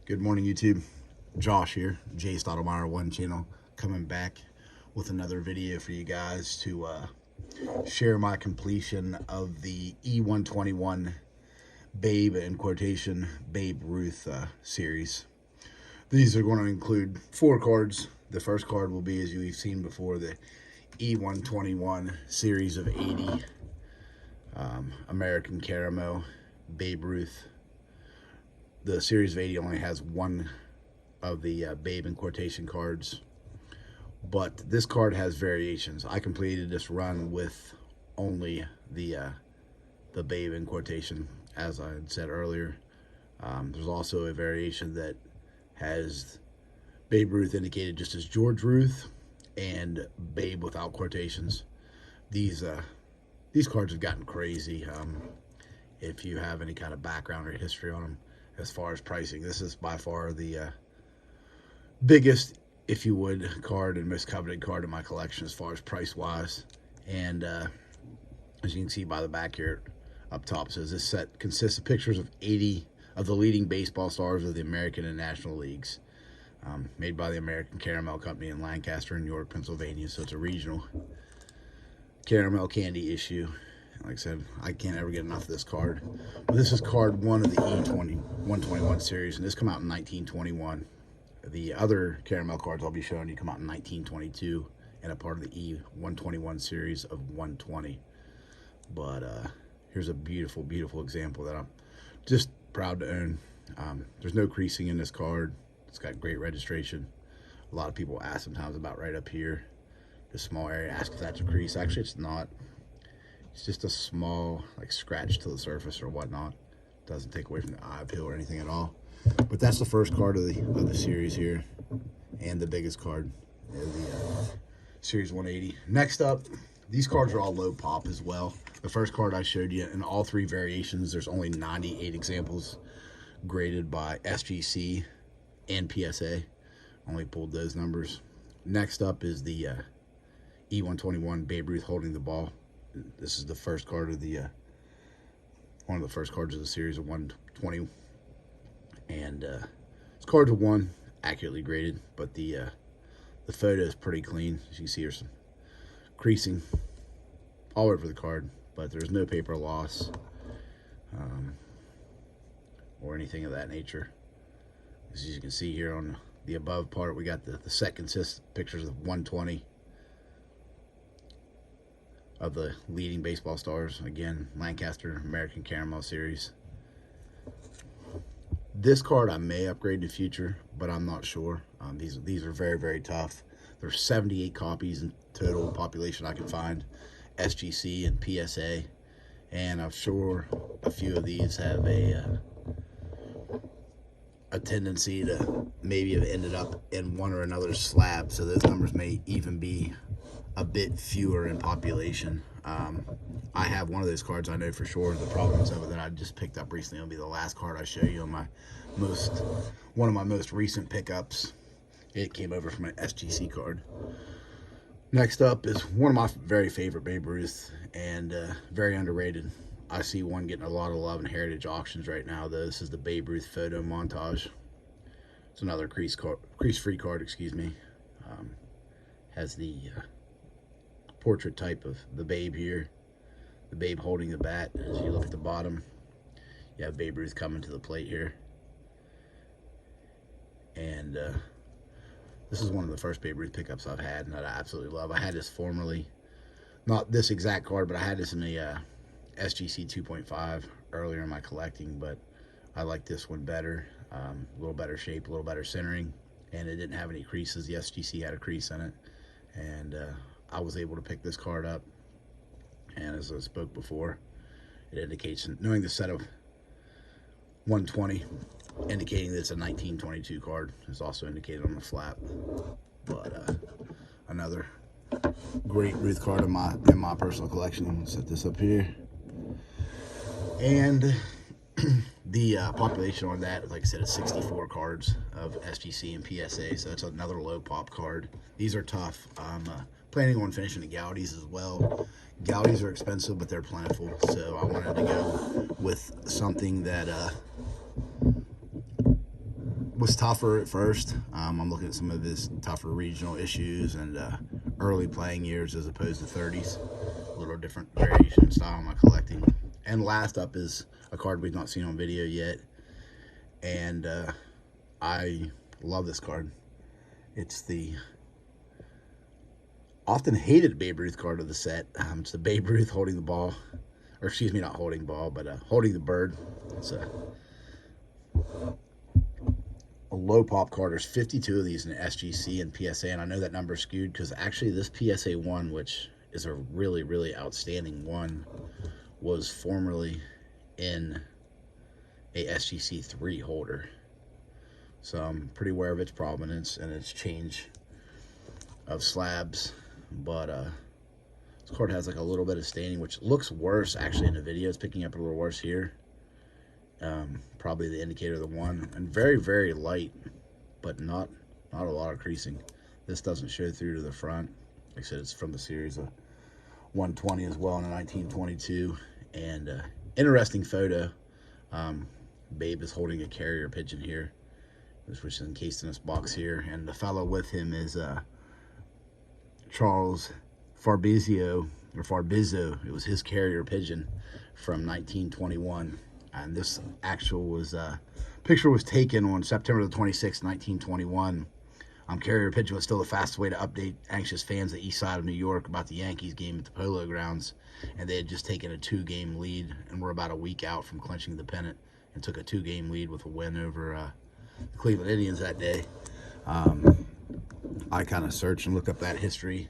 Good morning, YouTube. Josh here, Jay Stottlemyre 1 channel, coming back with another video for you guys to share my completion of the E121 Babe, in quotation, Babe Ruth series. These are going to include 4 cards. The first card will be, as you've seen before, the E121 series of 80 American Caramel Babe Ruth. The series of 80 only has one of the Babe in quotation cards, but this card has variations. I completed this run with only the Babe in quotation, as I had said earlier. There's also a variation that has Babe Ruth indicated just as George Ruth and Babe without quotations. These cards have gotten crazy. If you have any kind of background or history on them, as far as pricing, this is by far the biggest, if you would, card and most coveted card in my collection as far as price wise. And as you can see by the back here up top, says this set consists of pictures of 80 of the leading baseball stars of the American and National Leagues, made by the American Caramel Company in Lancaster, New York, Pennsylvania. So it's a regional caramel candy issue. Like I said, I can't ever get enough of this card. But this is card 1 of the E121 series, and this come out in 1921. The other caramel cards I'll be showing you come out in 1922 and a part of the E121 series of 120. But here's a beautiful, beautiful example that I'm just proud to own. There's no creasing in this card. It's got great registration. A lot of people ask sometimes about right up here, this small area, ask if that's a crease. Actually, it's not. It's just a small, like, scratch to the surface or whatnot. Doesn't take away from the eye appeal or anything at all. But that's the first card of the series here, and the biggest card is the series 180. Next up, these cards are all low pop as well. The first card I showed you, in all 3 variations, there's only 98 examples graded by SGC and PSA. Only pulled those numbers. Next up is the E121 Babe Ruth holding the ball. This is the first card of the one of the first cards of the series of 120, and it's card to 1, accurately graded, but the photo is pretty clean. As you can see, there's some creasing all over the card, but there's no paper loss or anything of that nature. As you can see here on the above part, we got the set consists pictures of 120 of the leading baseball stars. Again, Lancaster American Caramel series. This card I may upgrade in the future, but I'm not sure. These are very, very tough. There's 78 copies in total population I can find, SGC and PSA, and I'm sure a few of these have a tendency to maybe have ended up in one or another slab, so those numbers may even be a bit fewer in population. I have one of those cards, I know for sure. The problems of it that I just picked up recently will be the last card I show you on one of my most recent pickups. It came over from an SGC card. Next up is one of my very favorite Babe Ruth, and very underrated. I see one getting a lot of love in heritage auctions right now, though. This is the Babe Ruth photo montage. It's another crease-free card, excuse me. Has the portrait type of the Babe here, the Babe holding the bat. As you look at the bottom, you have Babe Ruth coming to the plate here, and this is one of the first Babe Ruth pickups I've had and that I absolutely love. I had this formerly, not this exact card, but I had this in the SGC 2.5 earlier in my collecting, but I like this one better. A little better shape, a little better centering, and it didn't have any creases. The SGC had a crease in it, and I was able to pick this card up, and as I spoke before, it indicates, knowing the set of 120, indicating that it's a 1922 card, is also indicated on the flap. But another great Ruth card in my personal collection. Set this up here, and the population on that, like I said, is 64 cards of SGC and PSA, so that's another low pop card. These are tough. I'm planning on finishing the Goudies as well. Goudies are expensive, but they're plentiful, so I wanted to go with something that was tougher at first. I'm looking at some of his tougher regional issues and early playing years as opposed to 30s. A little different variation in style in my collecting. And last up is a card we've not seen on video yet. And I love this card. It's the often hated Babe Ruth card of the set. It's the Babe Ruth holding the ball. Or excuse me, not holding ball, but holding the bird. It's a low pop card. There's 52 of these in SGC and PSA, and I know that number is skewed because actually this PSA 1, which is a really, really outstanding one, was formerly in a SGC 3 holder. So I'm pretty aware of its provenance and its change of slabs, but this card has like a little bit of staining, which looks worse actually in the video. It's picking up a little worse here. Probably the indicator of the one, and very, very light, but not a lot of creasing. This doesn't show through to the front. Like I said, it's from the series of 120 as well in a 1922, and interesting photo. Babe is holding a carrier pigeon here, which is encased in this box here, and the fellow with him is Charles Farbizzo, or Farbizzo. It was his carrier pigeon from 1921. And this actual picture was taken on September the 26th, 1921. Carrier pigeon was still the fastest way to update anxious fans the east side of New York about the Yankees game at the Polo Grounds. And they had just taken a 2-game lead and were about a week out from clinching the pennant, and took a 2-game lead with a win over the Cleveland Indians that day. I kind of searched and looked up that history.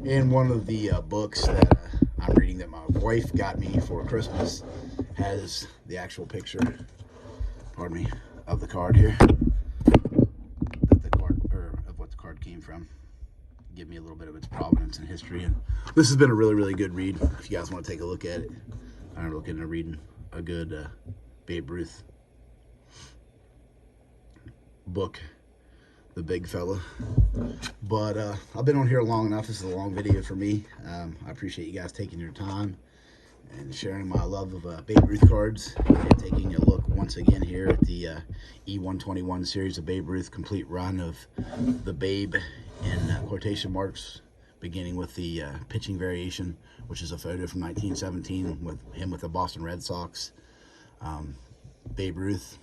In one of the books that I'm reading that my wife got me for Christmas, has the actual picture, pardon me, of the card here, of what the card came from. Give me a little bit of its provenance and history. And this has been a really, really good read. If you guys want to take a look at it, I'm looking at reading a good Babe Ruth book, the big fella. But I've been on here long enough. This is a long video for me. I appreciate you guys taking your time and sharing my love of Babe Ruth cards, and taking a look once again here at the E121 series of Babe Ruth complete run of the Babe in quotation marks, beginning with the pitching variation, which is a photo from 1917 with him with the Boston Red Sox. Babe Ruth,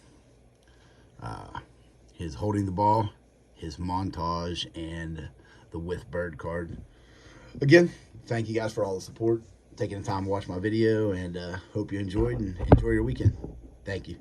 his holding the ball, his montage, and the with bird card. Again, thank you guys for all the support, taking the time to watch my video, and hope you enjoyed and enjoy your weekend. Thank you.